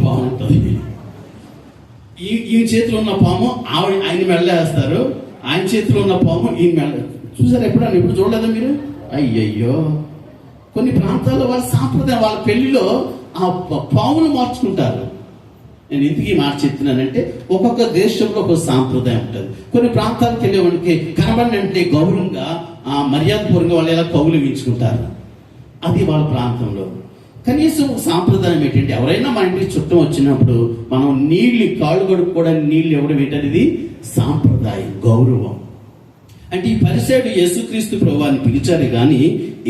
పాము ఉంటుంది. ఈ చేతిలో ఉన్న పాము ఆయన మెళ్ళేస్తారు, ఆయన చేతిలో ఉన్న పాము ఈయన మెళ్ళ. చూసారు ఎప్పుడన్నా? ఎప్పుడు చూడలేదా మీరు? అయ్యయ్యో, కొన్ని ప్రాంతాల్లో వాళ్ళ సాంప్రదాయం, వాళ్ళ పెళ్లిలో ఆ పాములు మార్చుకుంటారు. నేను ఇంటికి మాట చెప్తున్నానంటే ఒక్కొక్క దేశంలో ఒక్కొక్క సాంప్రదాయం ఉంటుంది. కొన్ని ప్రాంతాలకు వెళ్ళేవాడికి కనబడినంటే గౌరవంగా మర్యాదపూర్వకంగా వాళ్ళు ఎలా కౌలించుకుంటారు. అది వాళ్ళ ప్రాంతంలో. కనీసం సాంప్రదాయం ఏంటంటే ఎవరైనా మన ఇంటికి చుట్టం వచ్చినప్పుడు మనం నీళ్లు కాళ్ళు కడుక్కోవడానికి నీళ్లు ఇవ్వడం ఏంటనేది సాంప్రదాయం, గౌరవం. అంటే ఈ పరిసయుడు యేసుక్రీస్తు ప్రభువాన్ని పిలిచారు కానీ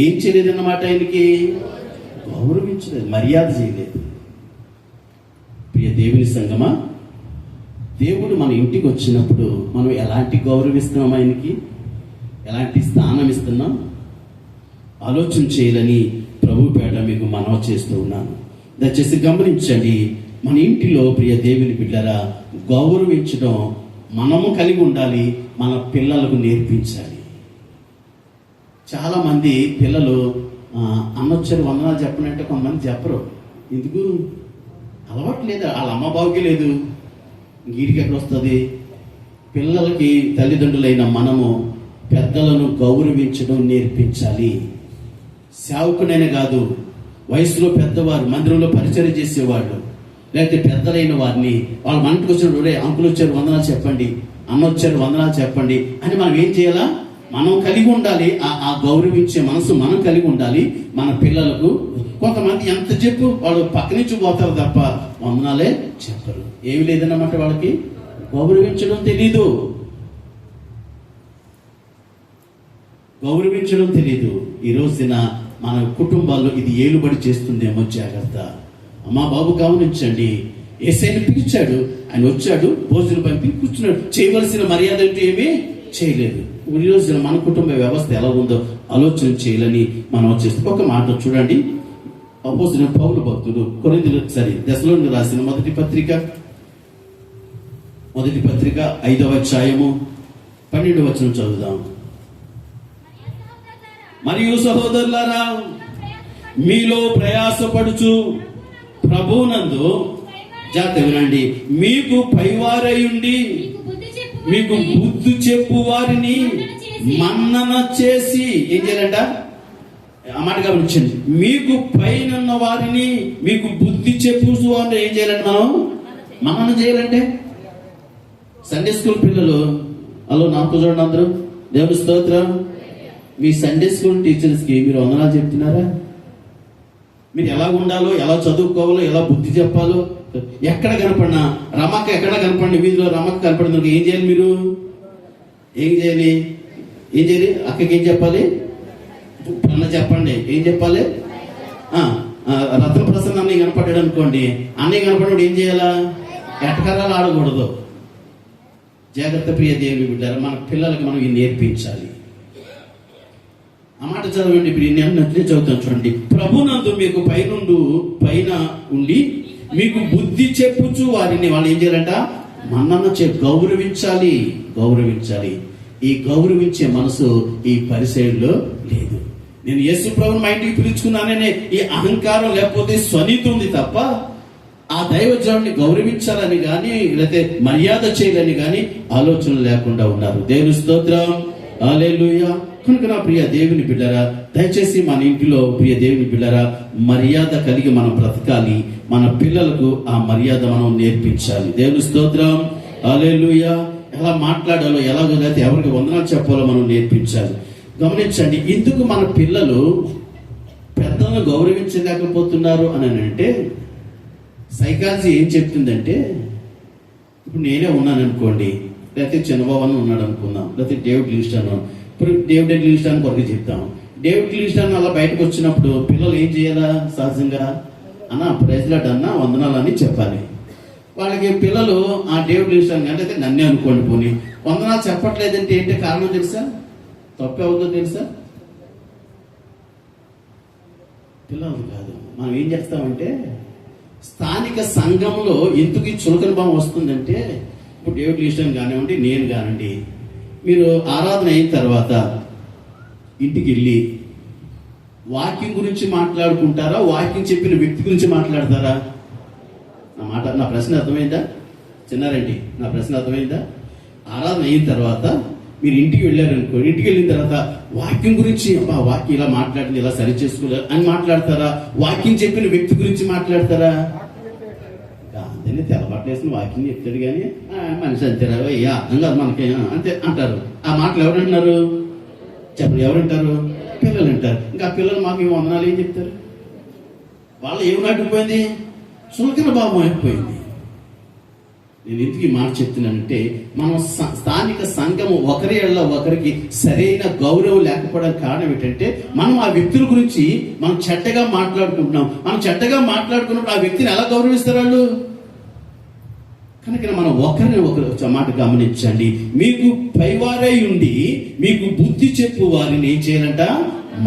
ఏం చేయలేదన్నమాట, ఆయనకి గౌరవించలేదు, మర్యాద చేయలేదు. ప్రియ దేవుని సంగమా, దేవుడు మన ఇంటికి వచ్చినప్పుడు మనం ఎలాంటి గౌరవిస్తున్నాం, ఆయనకి ఎలాంటి స్థానం ఇస్తున్నాం ఆలోచన చేయాలని ప్రభు పేట మీకు మనవి చేస్తూ ఉన్నాను. దయచేసి గమనించండి, మన ఇంటిలో ప్రియ దేవుని బిడ్డరా గౌరవించడం మనము కలిగి ఉండాలి, మన పిల్లలకు నేర్పించాలి. చాలా మంది పిల్లలు అన్నొచ్చారు వందనాలు చెప్పనంటే కొంతమంది చెప్పరు. ఎందుకు? అలవాటు లేదు, వాళ్ళ అమ్మ బావుకే లేదు, గీడికి ఎక్కడ వస్తుంది? పిల్లలకి తల్లిదండ్రులైన మనము పెద్దలను గౌరవించడం నేర్పించాలి. సేవకునైనా కాదు, వయసులో పెద్దవారు, మందిరంలో పరిచయం చేసేవాళ్ళు, లేకపోతే పెద్దలైన వారిని వాళ్ళ మనకి వచ్చినప్పుడు అంకులు వచ్చారు వందనాలు చెప్పండి, అన్న వచ్చారు వందనాలు చెప్పండి అని మనం ఏం చేయాలా? మనం కలిగి ఉండాలి. ఆ గౌరవించే మనసు మనం కలిగి ఉండాలి. మన పిల్లలకు కొంతమంది ఎంత చెప్పు వాళ్ళు పక్క నుంచి పోతారు తప్ప వందనాలే చెప్పరు. ఏమి లేదన్నమాట, వాళ్ళకి గౌరవించడం తెలీదు, గౌరవించడం తెలీదు. ఈ రోజున మన కుటుంబాల్లో ఇది ఏలుబడి చేస్తుందేమో, జాగ్రత్త. అమ్మా బాబు గమనించండి, యేసయ్యను పిలిచాడు, ఆయన వచ్చాడు, భోజనం పంపి కూర్చున్నాడు, చేయవలసిన మర్యాద అంటే ఏమీ చేయలేదు. ఈ రోజున మన కుటుంబ వ్యవస్థ ఎలా ఉందో ఆలోచన చేయాలని మనం వచ్చేస్తాం. ఒక మాట చూడండి, అపోస్తలుడైన పౌలు భక్తుడు దెసలోనికీయులకు రాసిన మొదటి పత్రిక 5వ అధ్యాయము 12వ వచనం చదువుదాం. మరియు సహోదరులారా, మీలో ప్రయాసపడుచు ప్రభువునందు జాగ్రత్త వినండి, మీకు పైవారయుండి మీకు బుద్ధి చెప్పు వారిని మన్నన చేసి ఏం చేయాలంట? ఆ మాట గమనించండి, మీకు పైన వారిని మీకు బుద్ధి చెప్పు అంటే ఏం చేయాలంటే మనం మన్నన చేయాలంటే. సండే స్కూల్ పిల్లలు అలో నాకు చూడండి, అందరూ దేవుని స్తోత్రం. మీ సండే స్కూల్ టీచర్స్కి మీరు వందనాలు చెప్తున్నారా? మీరు ఎలా ఉండాలో, ఎలా చదువుకోవాలో, ఎలా బుద్ధి చెప్పాలో, ఎక్కడ కనపడినా రమక్క ఎక్కడ కనపడి వీధిలో రమక్క కనపడిన ఏం చేయాలి? మీరు ఏం చేయాలి? అక్కకి ఏం చెప్పాలి? అన్న చెప్పండి, ఏం చెప్పాలి? రత్న ప్రసన్న అన్నయ్య కనపడ్డాడు అనుకోండి, అన్నయ్య కనపడినప్పుడు ఏం చేయాలా? ఎటకరాలు ఆడకూడదు. జాగ్రత్త ప్రియ దేవుని బిడ్డారా, మన పిల్లలకి మనం ఇది నేర్పించాలి. ఆ మాట చదవండి, నేను నచ్చితే చదువుతాను చూడండి. ప్రభునందు మీకు పైన ఉండి మీకు బుద్ధి చెప్పుచు వారిని వాళ్ళు ఏం చేయాలంట? మన్నన గౌరవించాలి. ఈ గౌరవించే మనసు ఈ పరిసయుల్లో లేదు. నేను యేసు ప్రభువుని మా ఇంటికి పిలుచుకున్నాననే ఈ అహంకారం లేకపోతే స్వనీతి ఉంది తప్ప ఆ దైవజనుడిని గౌరవించాలని కానీ లేకపోతే మర్యాద చేయాలని కానీ ఆలోచన లేకుండా ఉన్నారు. దేవుని స్తోత్రం, హల్లెలూయా. కనుక నా ప్రియ దేవుని బిడ్డరా, దయచేసి మన ఇంటిలో ప్రియ దేవుని బిడ్డరా మర్యాద కలిగి మనం బ్రతకాలి. మన పిల్లలకు ఆ మర్యాద మనం నేర్పించాలి. దేవుని స్తోత్రం, హల్లెలూయా. ఎలా మాట్లాడాలో, ఎలాగో లేకపోతే ఎవరికి వందనాలు చెప్పాలో మనం నేర్పించాలి. గమనించండి, ఎందుకు మన పిల్లలు పెద్దలను గౌరవించలేకపోతున్నారు అని అంటే సైకాలజీ ఏం చెప్తుందంటే, ఇప్పుడు నేనే ఉన్నాను అనుకోండి, లేకపోతే చంద్రబాబు అని ఉన్నాడు అనుకుందాం, లేకపోతే డేవిడ్ లివింగ్స్టన్. ఇప్పుడు డేవిడ్ లివింగ్స్టన్ కొరకు చెప్తాం. డేవిడ్ లివింగ్స్టన్ అలా బయటకు వచ్చినప్పుడు పిల్లలు ఏం చేయాలా? సహజంగా అన్న ప్రైజ్లాట్ అన్న వందనాలు అని చెప్పాలి. వాళ్ళకి పిల్లలు ఆ డేవిడ్ లివింగ్స్టన్ అంటే నన్నే అనుకోండి, పోనీ వందనాలు చెప్పట్లేదంటే ఏంటి కారణం తెలుసా? తప్పు అవుతుందో తెలుసా? పిల్లలు కాదు. మనం ఏం చేస్తామంటే స్థానిక సంఘంలో ఎందుకు ఈ చులకన భావం వస్తుందంటే, ఇప్పుడు డేవిడ్ లివింగ్స్టన్ కానివ్వండి, నేను కానివ్వండి, మీరు ఆరాధన అయిన తర్వాత ఇంటికి వెళ్ళి వాక్యం గురించి మాట్లాడుకుంటారా? వాక్యం చెప్పిన వ్యక్తి గురించి మాట్లాడతారా? నా ప్రశ్న అర్థమైందా చిన్నారండి? నా ప్రశ్న అర్థమైందా? ఆరాధన అయిన తర్వాత మీరు ఇంటికి వెళ్ళారనుకో, ఇంటికి వెళ్ళిన తర్వాత వాక్యం గురించి అబ్బా వాక్యం ఇలా మాట్లాడింది, ఇలా సరి చేసుకోలేదు అని మాట్లాడతారా? వాక్యం చెప్పిన వ్యక్తి గురించి మాట్లాడతారా? అందుకని తెల్లబట్టలు వేసిన వాక్యం చెప్తాడు కానీ మనిషి అంతేరా అయ్యా అర్థం కాదు మనకి అంతే అంటారు. ఆ మాటలు ఎవరంటున్నారు చెప్పండి? ఎవరంటారు? పిల్లలు అంటారు. ఇంకా ఆ పిల్లలు మాకు ఈ వందనాలు ఏం చెప్తారు? వాళ్ళు ఏమి నాటుకుపోయింది? చులకన భావం అయిపోయింది. నేను ఎందుకు ఈ మాట చెప్తున్నానంటే, మనం స్థానిక సంఘము ఒకరి ఎళ్ళ ఒకరికి సరైన గౌరవం లేకపోవడానికి కారణం ఏంటంటే, మనం ఆ వ్యక్తుల గురించి మనం చెడ్డగా మాట్లాడుకుంటున్నాం. మనం చెడ్డగా మాట్లాడుకున్నప్పుడు ఆ వ్యక్తిని ఎలా గౌరవిస్తారు వాళ్ళు? కనుక మనం ఒకరిని ఒకరు మాట గమనించండి. మీకు పైవారై ఉండి మీకు బుద్ధి చెప్పు వారిని ఏం చేయాలంట?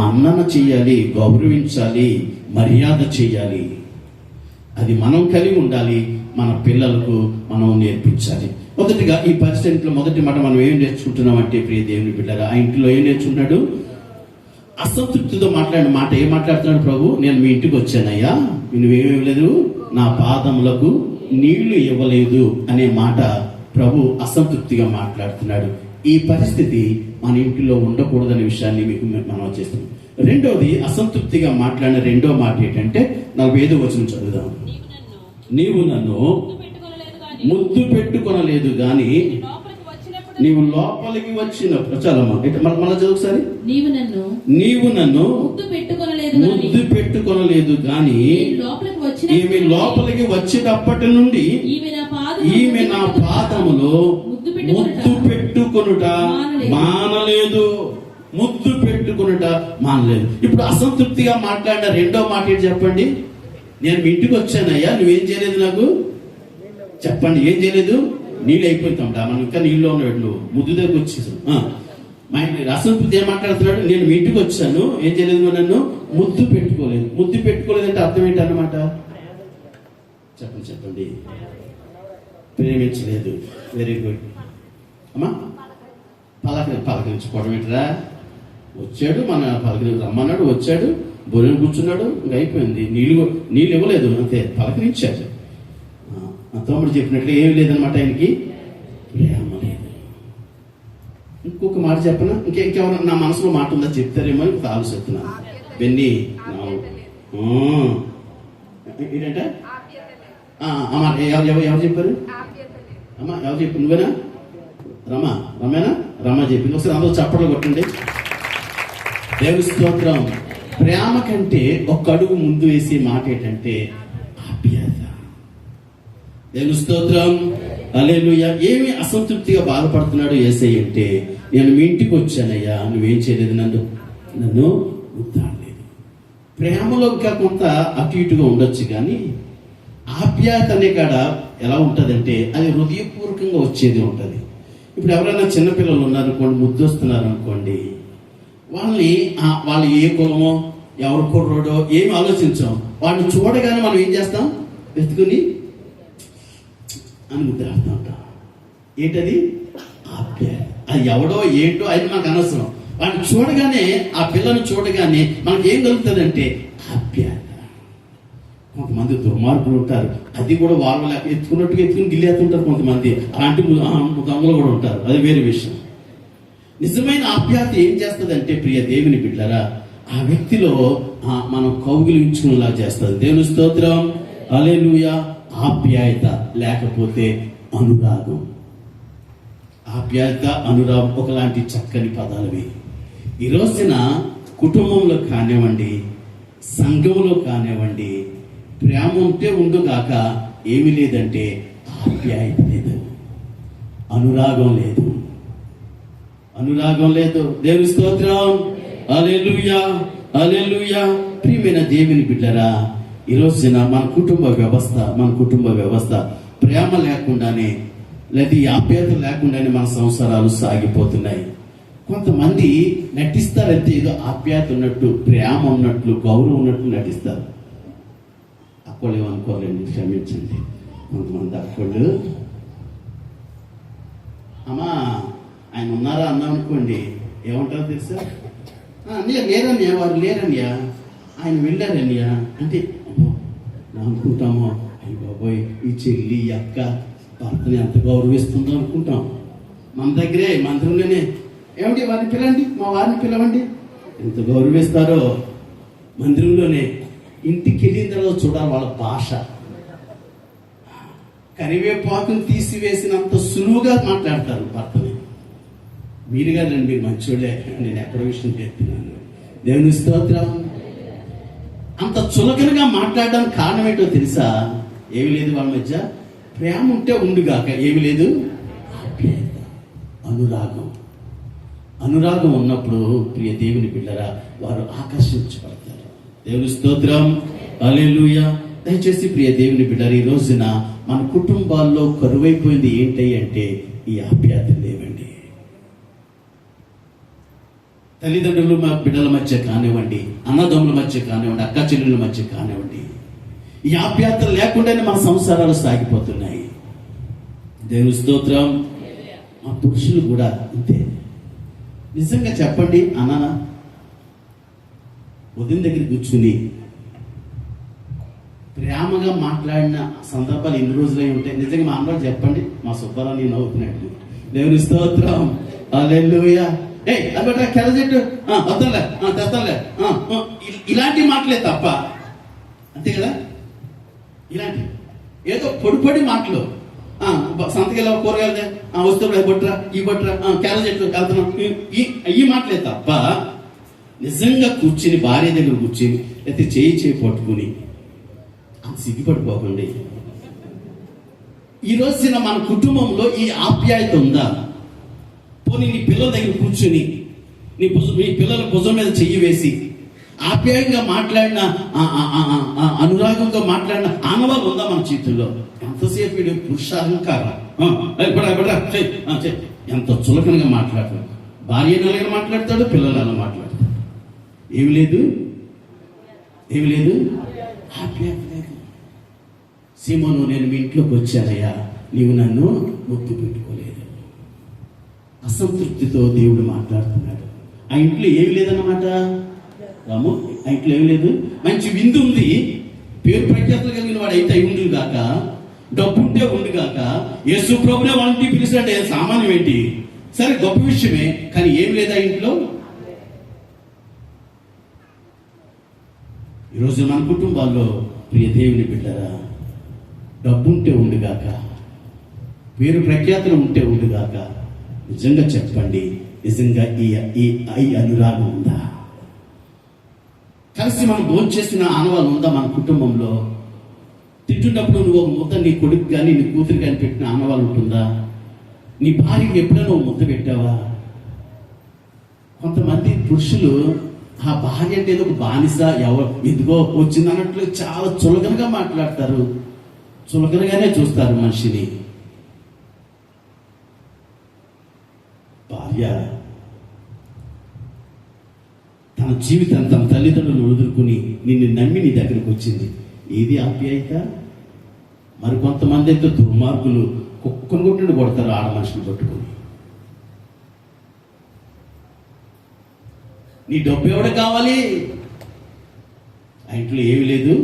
మన్నన చేయాలి, గౌరవించాలి, మర్యాద చేయాలి. అది మనం కలిగి ఉండాలి. మన పిల్లలకు మనం నేర్పించాలి. మొదటిగా ఈ పరిస్థితిలో మొదటి మాట మనం ఏం నేర్చుకుంటున్నాం అంటే, ప్రియ దేవుని బిడ్డగా ఆ ఇంట్లో ఏం నేర్చుకుంటున్నాడు? అసంతృప్తితో మాట్లాడిన మాట ఏం మాట్లాడుతున్నాడు ప్రభు? నేను మీ ఇంటికి వచ్చానయ్యా, నువ్వేమి ఇవ్వలేదు, నా పాదములకు నీళ్లు ఇవ్వలేదు అనే మాట ప్రభు అసంతృప్తిగా మాట్లాడుతున్నాడు. ఈ పరిస్థితి మన ఇంటిలో ఉండకూడదనే విషయాన్ని మీకు మనం చేస్తున్నాం. రెండోది, అసంతృప్తిగా మాట్లాడిన రెండో మాట ఏంటంటే 45వ వచనం చదువుదాం. నీవు నన్ను ముద్దు పెట్టుకొనలేదు గాని నీవు లోపలికి వచ్చినప్పుడు, చాలమ్మా మళ్ళా చదువు ఒకసారి. నీవు నన్ను ముద్దు పెట్టుకొనలేదు గాని ఈమె లోపలికి వచ్చేటప్పటి నుండి ఈమె నా పాదములో ముద్దు పెట్టుకొనుట మానలేదు. ముద్దు పెట్టుకునుట మానలేదు. ఇప్పుడు అసంతృప్తిగా మాట్లాడిన రెండో మాట ఏంటి చెప్పండి? నేను మీ ఇంటికి వచ్చానయ్యా, నువ్వేం చేయలేదు నాకు చెప్పండి. ఏం చేయలేదు? నీళ్ళు అయిపోతాంట, మనం ఇంకా నీళ్ళు ఉన్నాడు, నువ్వు ముద్దు దగ్గర వచ్చేసాను. మా ఇంటి అసంతృప్తి ఏం మాట్లాడుతున్నాడు? నేను మీ ఇంటికి వచ్చాను, ఏం చేయలేదు, నన్ను ముద్దు పెట్టుకోలేదు. ముద్దు పెట్టుకోలేదు అంటే అర్థం ఏంటి అన్నమాట? చెప్పండి చెప్పండి. ప్రేమించలేదు. వెరీ గుడ్ అమ్మా. పలకరించుకోవడం ఏంటరా? వచ్చాడు, మన పలకరించి రమ్మన్నాడు, వచ్చాడు, బొరెలు కూర్చున్నాడు, ఇంకా అయిపోయింది. నీళ్ళు ఇవ్వలేదు, అంతే, పలకరించాడు. తమ్ముడు చెప్పినట్లు ఏమి లేదనమాట, ఆయనకి ప్రేమ లేదు. ఇంకొక మాట చెప్పనా? ఇంకెవరైనా నా మనసులో మాట ఉందా చెప్తారేమో అని ఆలోచిస్తున్నాను. బెన్నీ ఏంటంటే ఎవరు చెప్పారు అమ్మా? ఎవరు చెప్పు? నువ్వేనా? రమేనా చెప్పింది. ఒకసారి అందరూ చప్పట్లు కొట్టండి. దేవుని స్తోత్రం. ప్రేమ కంటే ఒక అడుగు ముందు వేసే మాట ఏంటంటే ఆప్యాయత. దేవుని స్తోత్రం. హల్లెలూయా. ఏమి అసంతృప్తిగా బాధపడుతున్నాడు యేసయ్య అంటే, నేను మీ ఇంటికి వచ్చానయ్యా, నువ్వేం చేయలేదు, నన్ను ముద్దాడలేదు. ప్రేమలో ఇంకా కొంత అటు ఇటుగా ఉండొచ్చు, కానీ ఆప్యాయత అనే కాడ ఎలా ఉంటుందంటే అది హృదయపూర్వకంగా వచ్చేది ఉంటుంది. ఇప్పుడు ఎవరైనా చిన్నపిల్లలు ఉన్నారనుకోండి, ముద్దు వస్తున్నారు అనుకోండి, వాళ్ళు ఏ కులమో ఎవరు కుర్రోడో ఏమి ఆలోచించాం. వాడిని చూడగానే మనం ఏం చేస్తాం? వెతుకుని అని ముద్దాడుతూ ఉంటాం. ఏంటది? ఆప్యాయత. అది ఎవడో ఏంటో అది మనకు అనవసరం. వాడిని చూడగానే, ఆ పిల్లని చూడగానే మనకి ఏం కలుగుతుందంటే ఆప్యాయత. కొంతమంది దుర్మార్గులు ఉంటారు, అది కూడా వాళ్ళు ఎత్తుకున్నట్టుగా ఎత్తుకుని గిల్లేస్తుంటారు. కొంతమంది అలాంటి దొంగలు కూడా ఉంటారు, అది వేరే విషయం. నిజమైన ఆప్యాయత ఏం చేస్తుందంటే, ప్రియ దేవుని బిడ్డలారా, ఆ వ్యక్తిలో మనం కౌగిలించుకునేలా చేస్తుంది. దేవుని స్తోత్రం. హల్లెలూయా. ఆప్యాయత లేకపోతే అనురాగం. ఆప్యాయత, అనురాగం ఒకలాంటి చక్కని పదాలవి. ఈ రోజున కుటుంబంలో కానివ్వండి, సంఘంలో కానివ్వండి, ప్రేమ ఉంటే ఉండుగాక, ఏమి లేదంటే ఆప్యాయత లేదు, అనురాగం లేదు. దేవుని స్తోత్రం. హల్లెలూయా, హల్లెలూయా. ప్రియమైన దేవుని బిడ్డలారా, ఈ రోజున మన కుటుంబ వ్యవస్థ ప్రేమ లేకుండానే, లేదా ఈ ఆప్యాయత లేకుండానే మన సంసారాలు సాగిపోతున్నాయి. కొంతమంది నటిస్తారంటే ఏదో ఆప్యాయత ఉన్నట్టు, ప్రేమ ఉన్నట్లు, గౌరవం ఉన్నట్లు నటిస్తారు. అక్కలు ఏమనుకోవాలండి, క్షమించండి. కొంతమంది అక్కలు అమ్మా ఆయన ఉన్నారా అన్నా అనుకోండి, ఏమంటారో తెలుసా? అన్నయ్య లేరన్నయ్య, వారు లేరన్నయ్య, ఆయన వెళ్ళారన్నయ్య అంటే అనుకుంటామో అయ్య బాబోయ్, ఈ చెల్లి ఈ అక్క భర్తని ఎంత గౌరవిస్తుందో అనుకుంటాం. మన దగ్గరే మందిరంలోనే ఏమండి వారిని పిలవండి, మా వారిని పిలవండి, ఎంత గౌరవిస్తారో. మందిరంలోనే ఇంటికి వెళ్ళిన తర్వాత చూడాలి వాళ్ళ భాష. కరివేపాకును తీసివేసినంత సులువుగా మాట్లాడతారు భర్తని. మీరు కాదండి, మీరు మంచోళ్ళే, నేను ఎక్కడ విషయం చెప్తున్నాను. దేవుని స్తోత్రం. అంత చులకనగా మాట్లాడడానికి కారణం ఏంటో తెలుసా? ఏమి లేదు వాళ్ళ మధ్య, ప్రేమ ఉంటే ఉండుగాక, ఏమి లేదు, ఆప్యాయత, అనురాగం. అనురాగం ఉన్నప్పుడు ప్రియ దేవుని బిడ్డరా వారు ఆకర్షించబడతారు. దేవుని స్తోత్రం, హల్లెలూయా. దయచేసి ప్రియ దేవుని బిడ్డరా, ఈ రోజున మన కుటుంబాల్లో కరువైపోయింది ఏంటి అంటే ఈ ఆప్యాయత లేవండి. తల్లిదండ్రులు మా బిడ్డల మధ్య కానివ్వండి, అన్నదమ్ముల మధ్య కానివ్వండి, అక్క చెల్లెల మధ్య కానివ్వండి, ఈ ఆప్యాయత లేకుండానే మన సంసారాలు సాగిపోతున్నాయి. దేవుని స్తోత్రం. మా పురుషులు కూడా అంతే. నిజంగా చెప్పండి, అన్న ఉదయం దగ్గర కూర్చుని ప్రేమగా మాట్లాడిన సందర్భాలు ఎన్ని రోజులై ఉంటాయి? నిజంగా మా అందరూ చెప్పండి. మా సుబ్బారావు నేను నవ్వుతున్నట్టు. దేవుని స్తోత్రం, హల్లెలూయా. అదొక కెరజెట్టు వద్దాలే తెస్తాలే, ఇలాంటి మాటలే తప్ప, అంతే కదా. ఇలాంటి ఏదో పొడి మాటలు, సంతకెళ్ళ కూరగాయలే వస్తువులు బొట్రా, ఈ బొట్రా, క్యారెట్లు వెళ్తున్నాం, ఈ మాటలే తప్ప నిజంగా కూర్చుని భార్య దగ్గర కూర్చుని అయితే చేయి పట్టుకుని సిగ్గుపడిపోకండి. ఈ రోజున మన కుటుంబంలో ఈ ఆప్యాయత ఉందా? పోనీ నీ పిల్లల దగ్గర కూర్చుని మీ పిల్లల భుజం మీద చెయ్యి వేసి ఆప్యాయంగా మాట్లాడిన, అనురాగంగా మాట్లాడిన ఆనవాళ్ళు ఉందా మన చేతుల్లో? ఎంతసేపు వీడు పురుషాహంకారం, ఎంత చులకనగా మాట్లాడతాడు. భార్య నెలగా మాట్లాడతాడు, పిల్లలు అలా మాట్లాడతాడు. ఏమి లేదు, ఆప్యాయత లేదు. సీమోను, నేను మీ ఇంట్లోకి వచ్చానయ్యా, నీవు నన్ను ముద్దు పెట్టుకోలేదు. అసంతృప్తితో దేవుడు మాట్లాడుతున్నాడు. ఆ ఇంట్లో ఏమి లేదన్నమాట. రాము, ఆ ఇంట్లో ఏమి లేదు. మంచి విందు ఉంది, పేరు ప్రఖ్యాతులు కలిగిన వాడు అయితే అయి ఉండు గాక, డబ్బు ఉంటే ఉండు గాక, యేసు ప్రభునే వాళ్ళని పిలిచినట్టే సామాన్యం ఏంటి? సరే, గొప్ప విషయమే, కానీ ఏమి లేదా ఇంట్లో. ఈరోజు మన కుటుంబాల్లో ప్రియ దేవుని బిడ్డరా, డబ్బు ఉంటే ఉండుగాక, పేరు ప్రఖ్యాతులు ఉంటే ఉండుగాక, నిజంగా చెప్పండి, నిజంగా ఈ అనురాగం ఉందా? కలిసి మనం భోజనం చేసిన ఆనవాళ్ళు ఉందా మన కుటుంబంలో? తింటున్నప్పుడు నువ్వు ఒక ముద్ద నీ కొడుకు కానీ నీ కూతురు కానీ పెట్టిన ఆనవాళ్ళు ఉంటుందా? నీ భార్యకి ఎప్పుడైనా ఒక ముద్ద పెట్టావా? కొంతమంది పురుషులు ఆ భార్య అంటే ఏదో ఒక బానిస, ఎవరు ఎందుకో వచ్చింది అన్నట్లు చాలా చులకనగా మాట్లాడతారు, చులకనగానే చూస్తారు మనిషిని. భార్య తన జీవితాన్ని తన తల్లిదండ్రులు వదులుకుని నిన్ను నమ్మి నీ దగ్గరకు వచ్చింది. ఏది ఆప్యాయత? మరి కొంతమంది అయితే దుర్మార్గులు కుక్కను కొట్టుడు కొడతారు ఆడ మనుషులు పట్టుకుని. నీ డబ్బు ఎవడ కావాలి? ఆ ఇంట్లో ఏమి లేదు.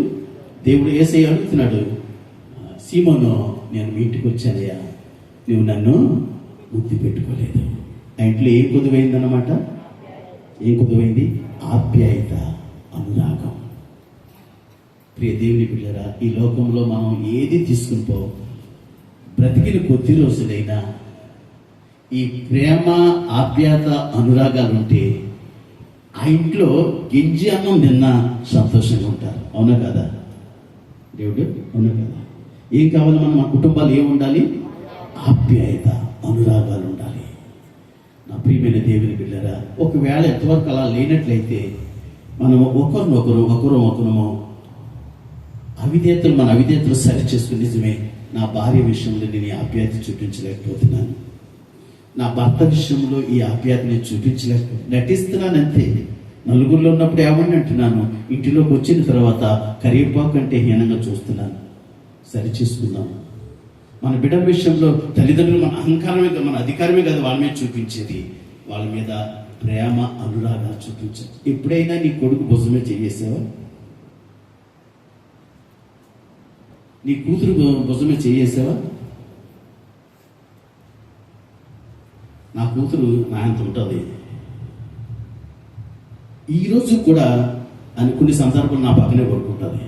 దేవుడు యేసయ్య అడుగుతున్నాడు, సీమోను, నేను మీ ఇంటికి వచ్చానయ్యా, నువ్వు నన్ను ముద్దు పెట్టుకోలేదు. ఆ ఇంట్లో ఏం కుదువైందన్నమాట? ఏం కుదువైంది? ఆప్యాయత, అనురాగం. ప్రియ దేవుని బిడ్డరా, ఈ లోకంలో మనం ఏది తీసుకుని పోవు. బ్రతికిన కొద్ది రోజులైనా ఈ ప్రేమ, ఆప్యాయత, అనురాగాలు ఉంటే ఆ ఇంట్లో గింజి అన్నం తిన్నా సంతోషంగా ఉంటారు. అవునా కదా దేవుడు? అవునా కదా? ఏం కావాలి? మన కుటుంబాలు ఏముండాలి? ఆప్యాయత, అనురాగాలు ఉండాలి. నా ప్రియమైన దేవుని బిడ్డరా, ఒకవేళ ఎంతవరకు అలా లేనట్లయితే మనము ఒకరము అవిధేతలు, మన అవిధేతలు సరి చేసుకుని, నిజమే, నా భార్య విషయంలో నేను ఆప్యాయత చూపించలేకపోతున్నాను, నా భర్త విషయంలో ఈ ఆప్యాయత నేను నటిస్తున్నాను అంతే. నలుగురిలో ఉన్నప్పుడు ఏమని అంటున్నాను, ఇంటిలోకి వచ్చిన తర్వాత కరివేపాకు అంటే హీనంగా చూస్తున్నాను. సరి చేసుకున్నాను. మన బిడ్డల విషయంలో తల్లిదండ్రులు మన అహంకారమే కదా, మన అధికారమే కదా వాళ్ళ మీద చూపించేది. వాళ్ళ మీద ప్రేమ, అనురాగాలు చూపించాలి. ఎప్పుడైనా నీ కొడుకు భుజమే చేసావా? నీ కూతురు భుజమే చేయేసావా? నా కూతురు నా అంత ఉంటుంది. ఈరోజు కూడా అని కొన్ని సందర్భాలు నా పక్కనే పడుకుంటుంది.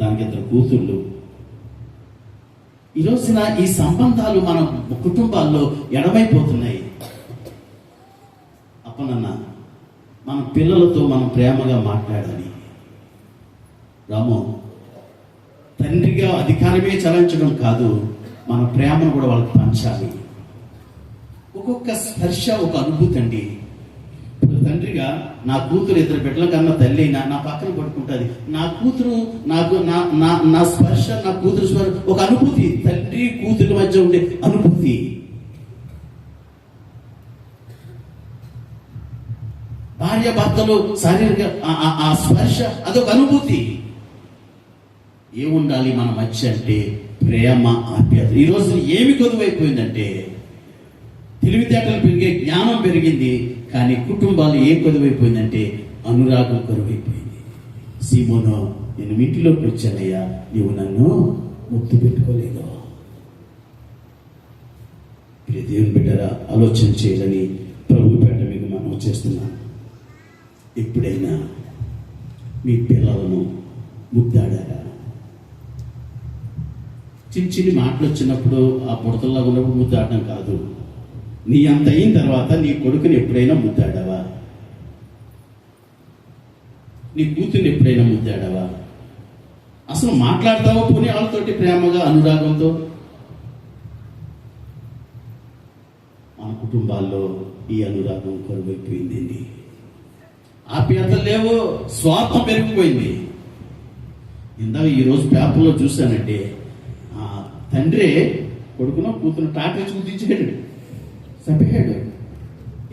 దానికి 2 కూతుళ్ళు. ఈ రోజున ఈ సంబంధాలు మన కుటుంబాల్లో ఎడమైపోతున్నాయి. అప్పనన్న మన పిల్లలతో మనం ప్రేమగా మాట్లాడాలి. రాము, తండ్రిగా అధికారమే చలాయించడం కాదు, మన ప్రేమను కూడా వాళ్ళకి పంచాలి. ఒక్కొక్క స్పర్శ ఒక అనుభూతి అండి. ఇప్పుడు తండ్రిగా నా కూతురు 2 బిడ్డల కన్నా తల్లి అయినా నా పక్కన పడుకుంటుంది. నా కూతురు నాకు నా స్పర్శ, నా కూతురు స్పర్శ ఒక అనుభూతి. తండ్రి కూతురు మధ్య ఉండే అనుభూతి. భార్య భర్తలు శారీరక ఆ స్పర్శ అదొక అనుభూతి. ఏముండాలి మన మధ్య అంటే ప్రేమ, ఆప్యాయత. ఈరోజు ఏమి కొదువైపోయిందంటే తెలివితేటలు పెరిగే, జ్ఞానం పెరిగింది, కానీ కుటుంబాలు ఏం కొదువైపోయిందంటే అనురాగం కరువైపోయింది. సీమోను, నేను ఇంటిలోకి వచ్చానయ్యా, నీవు నన్ను ముద్దు పెట్టుకోలేదు. దేవుని బిడ్డరా, ఆలోచన చేయాలని ప్రభు పేట మీకు మనం చేస్తున్నాను. ఎప్పుడైనా మీ పిల్లలను ముద్దాడారా? చిన్న మాటలు వచ్చినప్పుడు ఆ బుడతల్లా ఉన్నప్పుడు ముద్దాడడం కాదు. నీ అంత అయిన తర్వాత నీ కొడుకుని ఎప్పుడైనా ముద్దాడావా? నీ కూతుర్ని ఎప్పుడైనా ముద్దాడావా? అసలు మాట్లాడతావా పోనీ వాళ్ళతోటి ప్రేమగా, అనురాగంతో? మన కుటుంబాల్లో ఈ అనురాగం కరువైపోయిందండి. ఆప్యాయతలు లేవు, స్వార్థం పెరిగిపోయింది. ఇందాక ఈరోజు పేపర్లో చూశానంటే తండ్రి కొడుకునో కూతురు టాటా చూపించాడు, చంపేశాడు.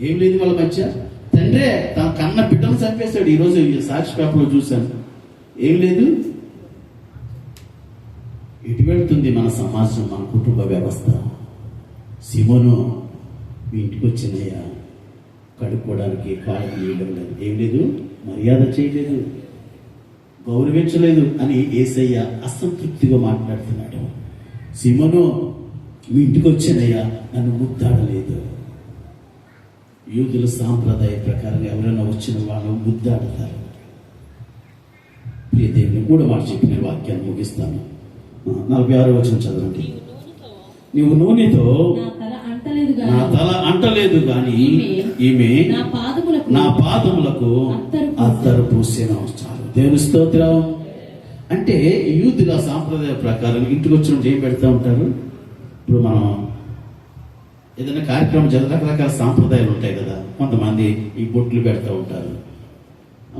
ఏం లేదు వాళ్ళ మధ్య. తండ్రే తన కన్న బిడ్డను చంపేశాడు. ఈరోజు సాక్షి పేపర్లో చూశాను. ఏం లేదు. ఎటు వెళ్తుంది మన సమాజం, మన కుటుంబ వ్యవస్థ? సీమోను, మీ ఇంటికి వచ్చినయ్యా, కడుక్కోవడానికి కాళ్ళకి నీళ్ళు లేదు, ఏం లేదు, మర్యాద చేయలేదు, గౌరవించలేదు అని యేసయ్య అసంతృప్తిగా మాట్లాడుతున్నాడు. సీమోను, మీ ఇంటికి వచ్చానయ్యా, నన్ను ముద్దాడలేదు. యూదుల సాంప్రదాయ ప్రకారం ఎవరైనా వచ్చిన వాళ్ళు ముద్దాడతారు. ప్రియ దేవుని 3వ మాట చెప్పిన వాక్యాన్ని ముగిస్తాను. 46వ వచనం చదవండి. నీవు నూనెతో నా తల అంటలేదు గాని ఈమె నా పాదములకు అత్తరు పూసిన చాలు. దేవుని స్తోత్రం. అంటే యూదుల సాంప్రదాయ ప్రకారం ఇంటికి వచ్చినప్పుడు ఏం పెడతా ఉంటారు? ఇప్పుడు మనం ఏదైనా కార్యక్రమం రకరకాల సాంప్రదాయాలు ఉంటాయి కదా. కొంతమంది ఈ బొట్లు పెడతా ఉంటారు,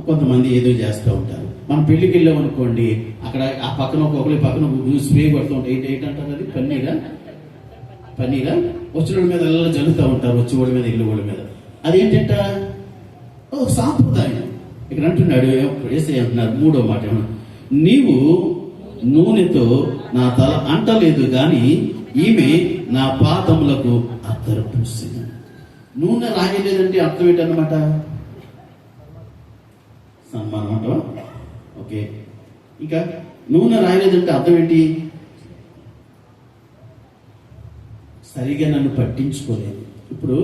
కొంతమంది ఏదో చేస్తూ ఉంటారు. మనం పెళ్లికి వెళ్ళాం అనుకోండి, అక్కడ ఆ పక్కన ఒకరి పక్కన స్ప్రే కొడుతూ ఉంటాయి. ఏంటంటారు అది? పన్నీరా వచ్చిన వాళ్ళ మీద ఎలా జల్లుతూ ఉంటారు, వచ్చి వాళ్ళ మీద, ఇల్లు వాళ్ళ మీద. అదేంటంట? సాంప్రదాయం. ఇక్కడ అంటున్నాడు యేసయ్య అంటున్నారు 3వ మాట, నీవు నూనెతో నా తల అంటలేదు గాని ఈమె నా పాదములకు అత్తరు పూసింది. నూనె రాయలేదంటే అర్థం ఏంటన్నమాట? సన్మానం అంటావా? ఓకే. ఇంకా నూనె రాయలేదంటే అర్థం ఏంటి? సరిగా నన్ను పట్టించుకోలేదు. ఇప్పుడు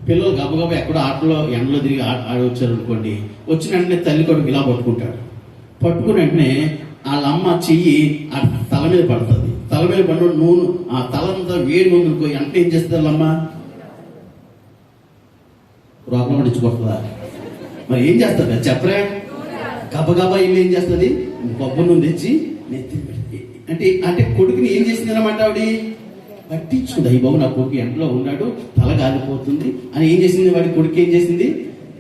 పిల్లలు గబగబా ఎక్కడో ఆటలో ఎండలో తిరిగి ఆడొచ్చారు అనుకోండి, వచ్చిన వెంటనే తల్లి కొడుకు ఇలా పట్టుకుంటాడు. పట్టుకుని వెంటనే వాళ్ళ అమ్మ చెయ్యి ఆ తల మీద పడుతుంది. తల మీద పడిన నూనె ఆ తలంతా వేడి ఉందనుకో, వెంటనే ఏం చేస్తుంది వాళ్ళమ్మ? రోగం పట్టించుకుంటుందా? మరి ఏం చేస్తుంది చెప్పరా? గబగబా ఇల్లు ఏం చేస్తుంది? కొబ్బరి నూనె తెచ్చి నెత్తి అంటే కొడుకుని ఏం చేసింది అన్నమాట? ఆవిడ పట్టించుకుంది. అయ్యి బాబు, నా కొడుకు ఎండలో ఉన్నాడు, తల కాలిపోతుంది అని ఏం చేసింది? వాడి కొడుకు ఏం చేసింది?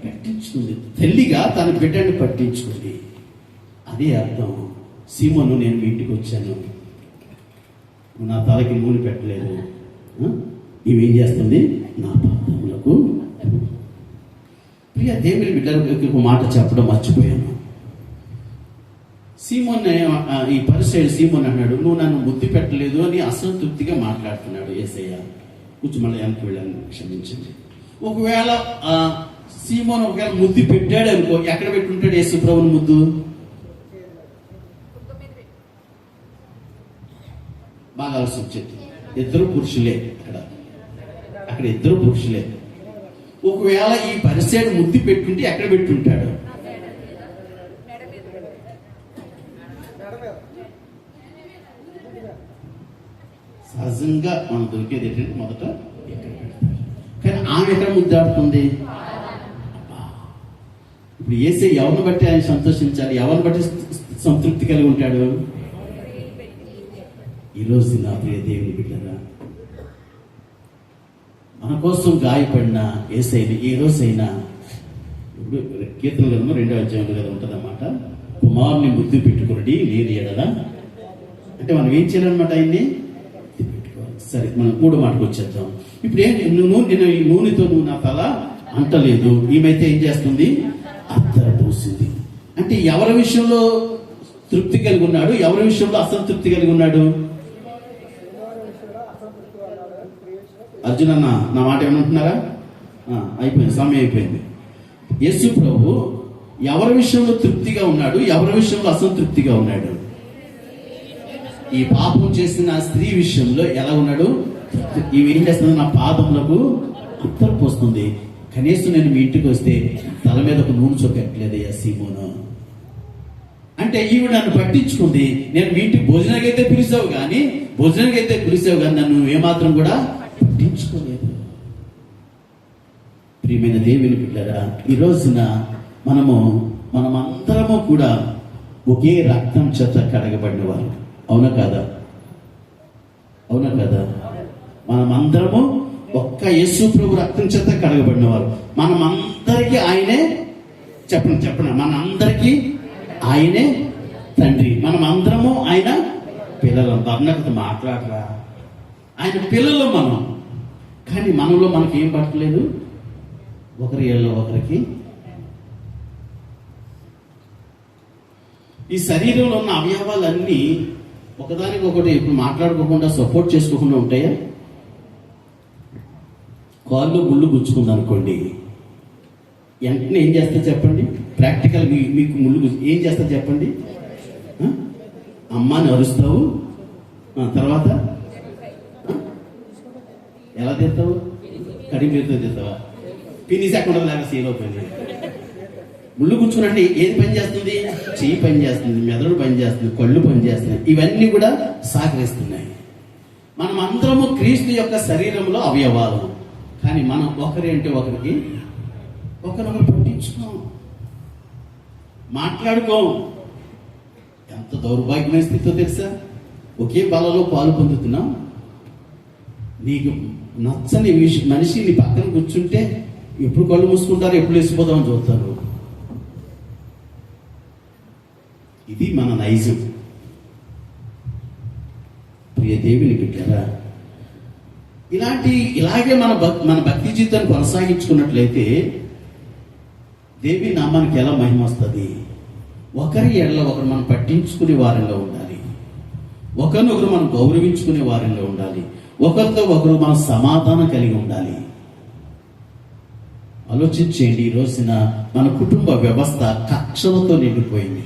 పట్టించుకుంది. తల్లిగా తన బిడ్డని పట్టించుకుంది. అదే అర్థం. సీమోను, నేను మీ ఇంటికి వచ్చాను, నా తలకి నూనె పెట్టలేదు, ఇవేం చేస్తుంది? నా పాదములకు. ప్రియ దేవుని బిడ్డలకు ఒక మాట చెప్పడం మర్చిపోయాను. సీమోన్, ఈ పరిసయ్యుడు సీమోన్ అన్నాడు, నువ్వు నన్ను ముద్దు పెట్టలేదు అని అసంతృప్తిగా మాట్లాడుతున్నాడు యేసయ్య. కొంచెం మళ్ళీ వెనక్కి వెళ్ళాను, క్షమించండి. ఒకవేళ సీమోన్ ఒకవేళ ముద్దు పెట్టాడు అనుకో, ఎక్కడ పెట్టుంటాడు యేసు ప్రభువుని ముద్దు? బాగా ఆలోచించండి. ఇద్దరు పురుషులే అక్కడ ఇద్దరు పురుషులే. ఒకవేళ ఈ పరిసైడు ముద్దు పెట్టుంటే ఎక్కడ పెట్టుంటాడు? సహజంగా మనం దొరికేది ఏంటంటే మొదట ఎక్కడ పెడతారు, కానీ ఆమె ఎక్కడ ముద్దాడుతుంది? ఇప్పుడు యేసయ్య ఎవరిని బట్టి ఆయన సంతోషించాలి, ఎవరిని బట్టి సంతృప్తి కలిగి ఉంటాడు? ఈరోజు నా ప్రియ దేవుని బిడ్డరా, మన కోసం గాయపడిన యేసయ్యని ఏ రోజైనా, ఇప్పుడు కీర్తన గ్రంథం 2వ అధ్యాయంలో కదా ఉంటుందన్నమాట, కుమారుని ముద్దు పెట్టుకుని లేని ఎడల అంటే మనం ఏం చేయాలన్నమాట? ఆయన్ని పెట్టుకోవాలి. సరే, మనం 3వ మాటకు వచ్చేద్దాం. ఇప్పుడు నేను ఈ నూనెతో నువ్వు నా తల అంటలేదు, ఈమెతే ఏం చేస్తుంది? అత్తర పోసింది. అంటే ఎవరి విషయంలో తృప్తి కలిగి ఉన్నాడు, ఎవరి విషయంలో అసంతృప్తి కలిగి ఉన్నాడు? అర్జున్ అన్న, నా మాట ఏమంటున్నారా? అయిపోయింది, సమయం అయిపోయింది. యేసు ప్రభు ఎవరి విషయంలో తృప్తిగా ఉన్నాడు, ఎవరి విషయంలో అసంతృప్తిగా ఉన్నాడు? ఈ పాపం చేసిన స్త్రీ విషయంలో ఎలా ఉన్నాడు? ఇవి ఏం చేస్తుంది? నా పాదములకు అత్తరు పోస్తుంది. కనీసం నేను మీ ఇంటికి వస్తే తల మీద ఒక నూనె చొక్కట్లేదయ్యా సీమోను అంటే ఈవిడ నన్ను పట్టించుకుంది. నేను మీ ఇంటికి భోజనానికైతే పిలిచావు కానీ నన్ను ఏమాత్రం కూడా పట్టించుకోలేదు. ప్రియమైన దేవుని బిడ్డలారా, ఈ రోజున మనమందరము కూడా ఒకే రక్తం చేత కడగబడిన వారు. అవునా కాదా? మనమందరము ఒక్క యేసు ప్రభు రక్తం చేత కడగబడిన వారు. మనమందరికీ ఆయనే చెప్పండి మనందరికీ ఆయనే తండ్రి, మనమందరము ఆయన పిల్లలు. వర్ణకత మాట్లాడరా, ఆయన పిల్లలు మనం. కానీ మనలో మనకి ఏం పట్టలేదు, ఒకరి ఏళ్ళలో ఒకరికి. ఈ శరీరంలో ఉన్న అవయవాలన్నీ ఒకదానికొకటి ఇప్పుడు మాట్లాడుకోకుండా సపోర్ట్ చేసుకోకుండా ఉంటాయా? కాళ్ళు ముళ్ళు గుచ్చుకుంది అనుకోండి, వెంటనే ఏం చేస్తారు చెప్పండి? ప్రాక్టికల్ మీకు ముళ్ళు ఏం చేస్తారు చెప్పండి? అమ్మాని అరుస్తావు, తర్వాత ఎలా తీస్తావు? కడిగి తీస్తావా? పినిసి అక్కడ లేక సీలో పని. ముళ్ళు కూర్చునండి, ఏది పని చేస్తుంది? చెయ్యి పని చేస్తుంది, మెదడు పని చేస్తుంది, కళ్ళు పని చేస్తున్నాయి. ఇవన్నీ కూడా సహకరిస్తున్నాయి. మనం అందరము క్రీస్తు యొక్క శరీరంలో అవయవాలు. కానీ మనం ఒకరి అంటే ఒకరికి ఒకరొకరు పట్టించుకోం, మాట్లాడుకోం. ఎంత దౌర్భాగ్యమైన స్థితితో తెలుసా? ఒకే బలలో పాలు పొందుతున్నాం. నీకు నచ్చని మనిషి నీ పక్కన కూర్చుంటే ఎప్పుడు కళ్ళు మూసుకుంటారు, ఎప్పుడు వేసిపోదామని చూస్తారు. ఇది మన నైజం. ప్రియ దేవుని బిడ్డరా, ఇలాగే మన భక్తి జీవితాన్ని కొనసాగించుకున్నట్లయితే దేవి నామానికి ఎలా మహిమ వస్తుంది? ఒకరి ఎడల ఒకరు మనం పట్టించుకునే వారంగా ఉండాలి, ఒకరినొకరు మనం గౌరవించుకునే వారంగా ఉండాలి, ఒకరితో ఒకరు మనం సమాధానం కలిగి ఉండాలి. ఆలోచించేయండి, ఈ రోజున మన కుటుంబ వ్యవస్థ కక్షలతో నిండిపోయింది.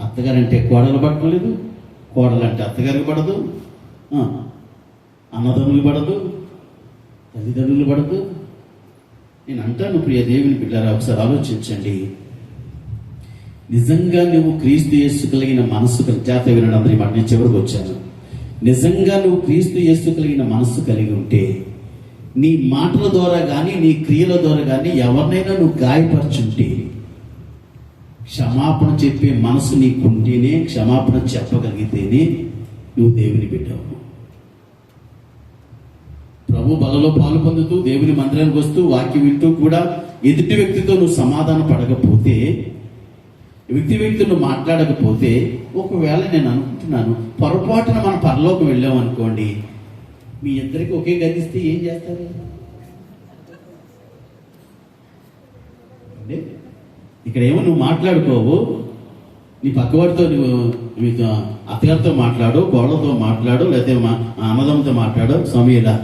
అత్తగారంటే కోడలు పట్టలేదు, కోడలంటే అత్తగారికి పడదు, అన్నదమ్ములు పడదు, తల్లిదండ్రులు పడదు. నేను అంటాను ప్రియ దేవుని బిడ్డలారా, ఒకసారి ఆలోచించండి. నిజంగా నువ్వు క్రీస్తు యేసు కలిగిన మనస్సు జాత వినడం అందరి మాట నేను చివరికి వచ్చాను. నిజంగా నువ్వు క్రీస్తు యేసు కలిగిన మనస్సు కలిగి ఉంటే నీ మాటల ద్వారా కానీ నీ క్రియల ద్వారా కానీ ఎవరినైనా నువ్వు గాయపరచుంటే క్షమాపణ చెప్పే మనసు నీకుంటేనే, క్షమాపణ చెప్పగలిగితేనే నువ్వు దేవుని బిడ్డవు. ప్రభు బలలో పాలు పొందుతూ దేవుని మందిరానికి వస్తూ వాక్యం వింటూ కూడా ఎదుటి వ్యక్తితో నువ్వు సమాధాన పడకపోతే, వ్యక్తితో నువ్వు మాట్లాడకపోతే, ఒకవేళ నేను అనుకుంటున్నాను పొరపాటున మన పరలోకి వెళ్ళాం అనుకోండి, మీ ఇద్దరికి ఒకే గదిస్తే ఏం చేస్తారు? ఇక్కడ ఏమో నువ్వు మాట్లాడుకోవు, నీ పక్కవాడితో నువ్వు మీతో అత్తగారితో మాట్లాడు, కోళ్ళతో మాట్లాడు, లేకపోతే అన్నదమ్ముతో మాట్లాడు, సమీలా.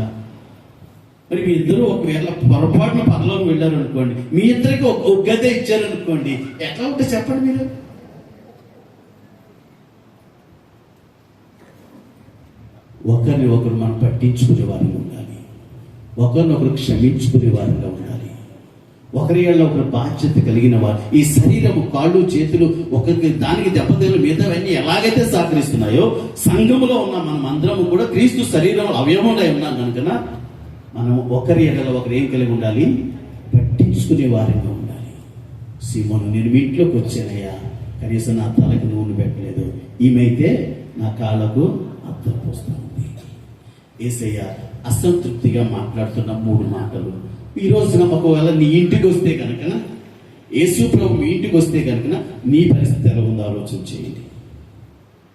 మరి మీ ఇద్దరు ఒకవేళ పొరపాటున పరలోకి వెళ్ళారు అనుకోండి, మీ ఇద్దరికి ఒక గదే ఇచ్చారు అనుకోండి, ఎట్లా ఉంటే చెప్పండి మీరు? ఒకరిని ఒకరు మనం పట్టించుకునే వారిగా ఉండాలి. ఒకరినొకరు క్షమించుకునే వారిగా ఉండాలి. ఒకరి ఏళ్ళ ఒకరు బాధ్యత కలిగిన వారు. ఈ శరీరము, కాళ్ళు, చేతులు ఒకరికి దానికి దెబ్బతలు మిగతావన్నీ ఎలాగైతే సహకరిస్తున్నాయో, సంఘములో ఉన్న మనం అందరము కూడా క్రీస్తు శరీరం అవయవంలో ఉన్నాం కనుక మనం ఒకరి ఏళ్ళ ఒకరు ఏం కలిగి ఉండాలి? పట్టించుకునే వారిగా ఉండాలి. సీమోను, నేను మీ ఇంట్లోకి వచ్చానయ్యా, కనీసం నా తలకు నూనె పెట్టలేదు, ఈమెయితే నా కాళ్ళకు అద్దం పోస్తా ఉంది. యేసయ్య అసంతృప్తిగా మాట్లాడుతున్న 3 మాటలు ఈ రోజున ఒకవేళ నీ ఇంటికి వస్తే కనుక, యేసు ప్రభు మీ ఇంటికి వస్తే కనుక నీ పరిస్థితి ఎలా ఉందో ఆలోచన చేయండి.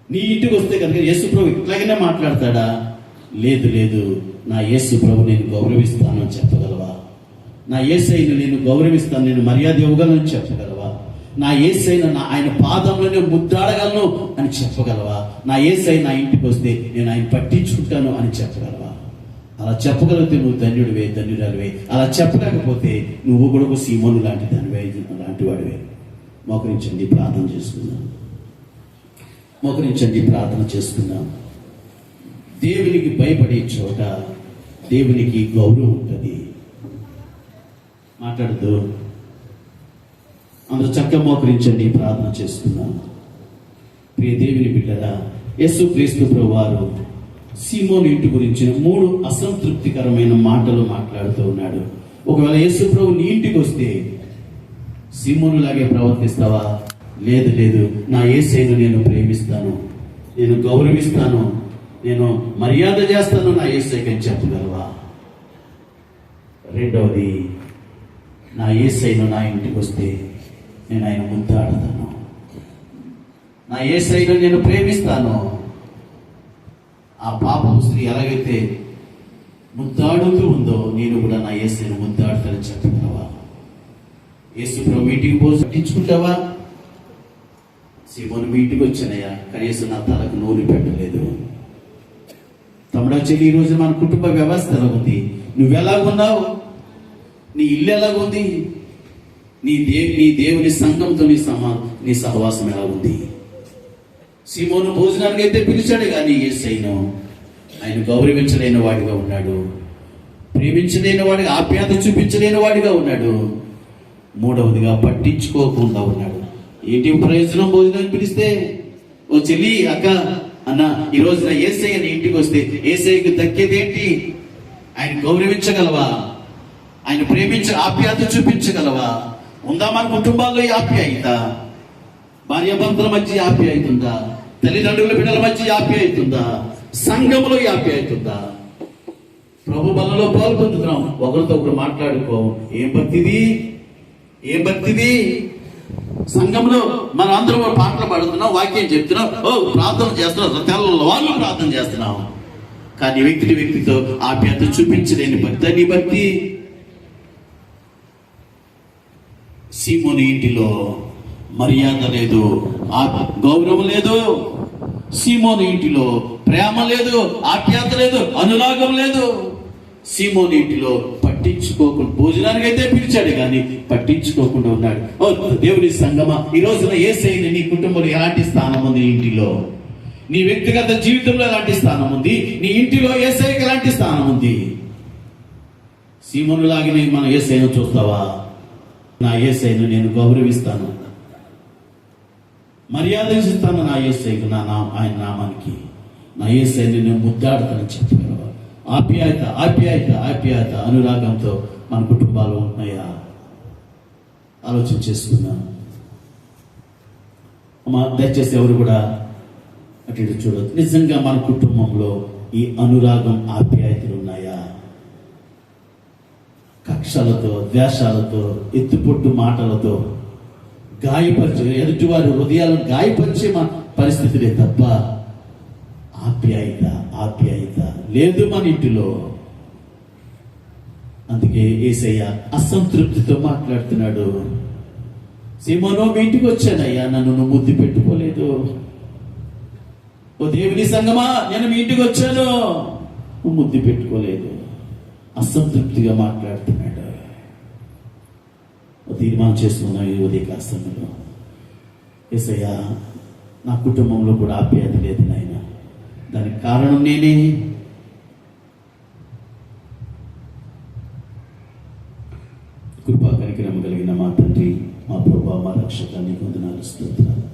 నీ ఇంటికి వస్తే కనుక యేసు ప్రభు ఇట్లాగనే మాట్లాడతాడా? లేదు లేదు, నా యేసు ప్రభు నేను గౌరవిస్తాను అని చెప్పగలవా? నా యేసయ్యను నేను గౌరవిస్తాను, నేను మర్యాద ఇవ్వగలను చెప్పగలవా? నా యేసయ్యను ఆయన పాదంలోనే ముద్దాడగలను అని చెప్పగలవా? నా యేసయ్య నా ఇంటికి వస్తే నేను ఆయన పట్టించుకుంటాను అని చెప్పగలవా? అలా చెప్పగలిగితే నువ్వు ధన్యుడివే, ధన్యురాలివే. అలా చెప్పలేకపోతే నువ్వు కూడా ఒక సీమోను లాంటి దానివే, లాంటి వాడివే. మోకరించండి, ప్రార్థన చేసుకుందాం. మోకరించండి, ప్రార్థన చేసుకుందాం. దేవునికి భయపడే చోట దేవునికి గౌరవం ఉంటుంది. మాట్లాడద్దు, అందరూ చక్కగా మోకరించండి, ప్రార్థన చేసుకుందాం. ప్రియ దేవుని బిడ్డరా, యేసు క్రీస్తు ప్రభువారు సీమోను ఇంటి గురించిన 3 అసంతృప్తికరమైన మాటలు మాట్లాడుతూ ఉన్నాడు. ఒకవేళ యేసు ప్రభు నీ ఇంటికి వస్తే సీమోను లాగే ప్రవర్తిస్తావా? లేదు లేదు, నా యేసయ్యను నేను ప్రేమిస్తాను, నేను గౌరవిస్తాను, నేను మర్యాద చేస్తాను నా యేసయ్యకి అని చెప్పగలవా? రెండవది, నా యేసయ్యను నా ఇంటికి వస్తే నేను ఆయన ముద్దాడతాను, నా యేసయ్యను నేను ప్రేమిస్తాను. ఆ పాపం స్త్రీ ఎలాగైతే ముద్దాడుతూ ఉందో నేను కూడా నా యేసయ్యను ముద్దాడతానని చెప్పగలవా? యేసు ప్రభు మీటింగ్ పోసి పట్టించుకుంటావా? సీమోను మీటింగ్ వచ్చానయ్యా, కనీసం నా తలకు నూనె పెట్టలేదు. తమ్ముడా, చెల్లి, ఈ రోజు మన కుటుంబ వ్యవస్థ ఎలా ఉంది? నువ్వెలాగున్నావు? నీ ఇల్లు ఎలాగుంది? నీ దేవుని సంఘంతో నీ సహవాసం ఎలా ఉంది? సీమోను భోజనానికి అయితే పిలిచాడు, కానీ యేసయ్యను ఆయన గౌరవించలేని వాడిగా ఉన్నాడు, ప్రేమించలేని వాడిగా, ఆప్యాయత చూపించలేని వాడిగా ఉన్నాడు. మూడవదిగా, పట్టించుకోకుండా ఉన్నాడు. ఏంటి ప్రయోజనం భోజనానికి పిలిస్తే? ఓ చెల్లి, అక్క, అన్న, ఈ రోజున యేసయ్య నీ ఇంటికి వస్తే యేసయ్యకు దక్కేదేంటి? ఆయన గౌరవించగలవా? ఆయన ఆప్యాయత చూపించగలవా? ఉందా మన కుటుంబాల్లో ఈ ఆప్యాయత? భార్యాభర్తల మధ్య ఆప్యాయత ఉందా? తల్లిదండ్రుల బిడ్డల మధ్య ఆప్యాయత ఉందా? సంఘంలో ఆప్యాయత ఉందా? ప్రభు బలలో పాల్పొందుతున్నాం, ఒకరితో ఒకరు మాట్లాడుకో. ఏం భక్తిది? ఏం భక్తిది? సంఘంలో మనం అందరం పాటలు పాడుతున్నాం, వాక్యం చెప్తున్నాం, ప్రార్థన చేస్తున్నాం, తెల్లవాళ్ళు ప్రార్థన చేస్తున్నాం, కానీ వ్యక్తితో ఆప్యాయత చూపించలేని భక్తి నీ భక్తి. సీమోను ఇంటిలో మర్యాద లేదు, గౌరవం లేదు. సీమోను ఇంటిలో ప్రేమ లేదు, ఆప్యాయత లేదు, అనురాగం లేదు. సీమోను ఇంటిలో పట్టించుకోకుండా, భోజనానికి అయితే పిలిచాడు కానీ పట్టించుకోకుండా ఉన్నాడు. దేవుని సంగమా, ఈ రోజున యేసయ్యని నీ కుటుంబంలో ఎలాంటి స్థానం ఉంది? ఇంటిలో, నీ వ్యక్తిగత జీవితంలో ఎలాంటి స్థానం ఉంది? నీ ఇంటిలో యేసయ్యకి ఎలాంటి స్థానం ఉంది? సీమోను లాగిన మన యేసయ్యను చూస్తావా? నా యేసయ్యను నేను గౌరవిస్తాను, మర్యాద ఇస్తాను నా యేసయ్యకు, ఆయన నామానికి. నా యేసయ్యను నేను ముద్దాడతానని చెప్పగలవా? ఆప్యాయత అనురాగంతో మన కుటుంబాలు ఉంటున్నాయా? ఆలోచన చేసుకుందాం. దయచేసి ఎవరు కూడా అటు ఇటు చూడదు. నిజంగా మన కుటుంబంలో ఈ అనురాగం, ఆప్యాయతలు ఉన్నాయా? కక్షలతో, ద్వేషాలతో, ఎత్తుపొట్టు మాటలతో గాయపరిచే, ఎదుటివారి హృదయాలను గాయపరిచే పరిస్థితులే తప్ప ఆప్యాయత లేదు మన ఇంటిలో. అందుకే యేసయ్య అసంతృప్తితో మాట్లాడుతున్నాడు. సీమోను, మీ ఇంటికి వచ్చానయ్యా, నన్ను నువ్వు ముద్దు పెట్టుకోలేదు. ఓ దేవుని సంగమా, నేను మీ ఇంటికి వచ్చాను, నువ్వు ముద్దు పెట్టుకోలేదు. అసంతృప్తిగా మాట్లాడుతున్నాడు. తీర్మానం చేసుకున్నాం ఈ ఉదయ సమయంలో, యేసయ్య నా కుటుంబంలో కూడా ఆప్యాయత లేదు నాయన, దానికి కారణం నేనే. కృపా కనికరం కలిగిన మా తండ్రి, మా ప్రభా, మా రక్షక, నీకు వందనాలు, స్తోత్రాలు.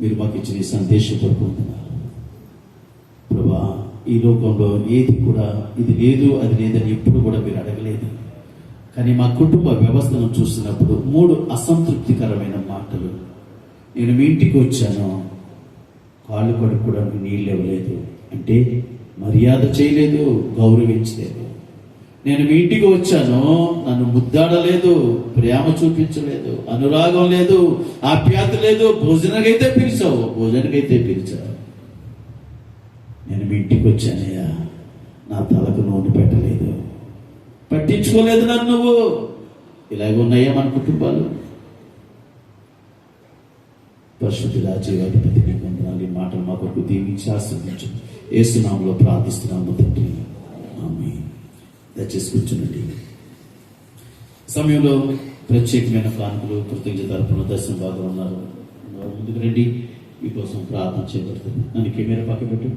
మీరు మాకు ఇచ్చిన ఈ సందేశం కొరకు వందనాలు ప్రభా. ఈ లోకంలో ఏది కూడా ఇది లేదు అది లేదని ఎప్పుడు కూడా మీరు అడగలేదు. కానీ మా కుటుంబ వ్యవస్థను చూసినప్పుడు 3 అసంతృప్తికరమైన మాటలు. నేను మీ ఇంటికి వచ్చాను, కాళ్ళు కడుక్కోవడానికి నీళ్ళు ఇవ్వలేదు, అంటే మర్యాద చేయలేదు, గౌరవించలేదు. నేను మీ ఇంటికి వచ్చాను, నన్ను ముద్దాడలేదు, ప్రేమ చూపించలేదు, అనురాగం లేదు, ఆప్యాయత లేదు. భోజనకైతే పిలిచావు. నేను మీ ఇంటికి వచ్చానయ్యా, నా తలకు నూనె పెట్టలేదు, పట్టించుకోలేదు నన్ను నువ్వు. ఇలాగ ఉన్నాయా మన కుటుంబాలు? పరిశుద్ధ రాజ్యాధిపతి నీకు వందనాలు. ఈ మాటలు మా కొరకు దీవించి ఆశీర్వదించు. యేసు నామములో ప్రార్థిస్తున్నాము తండ్రి, ఆమేన్. దయచేసి కూర్చునండి. సమయంలో ప్రత్యేకమైన కానుకలు, కృతజ్ఞత అర్పణ, దర్శన భాగం ఉన్నారు. ముందుకు రండి, మీకోసం ప్రార్థన చేయబడుతుంది. నన్ను కెమెరా పక్క పెట్టు.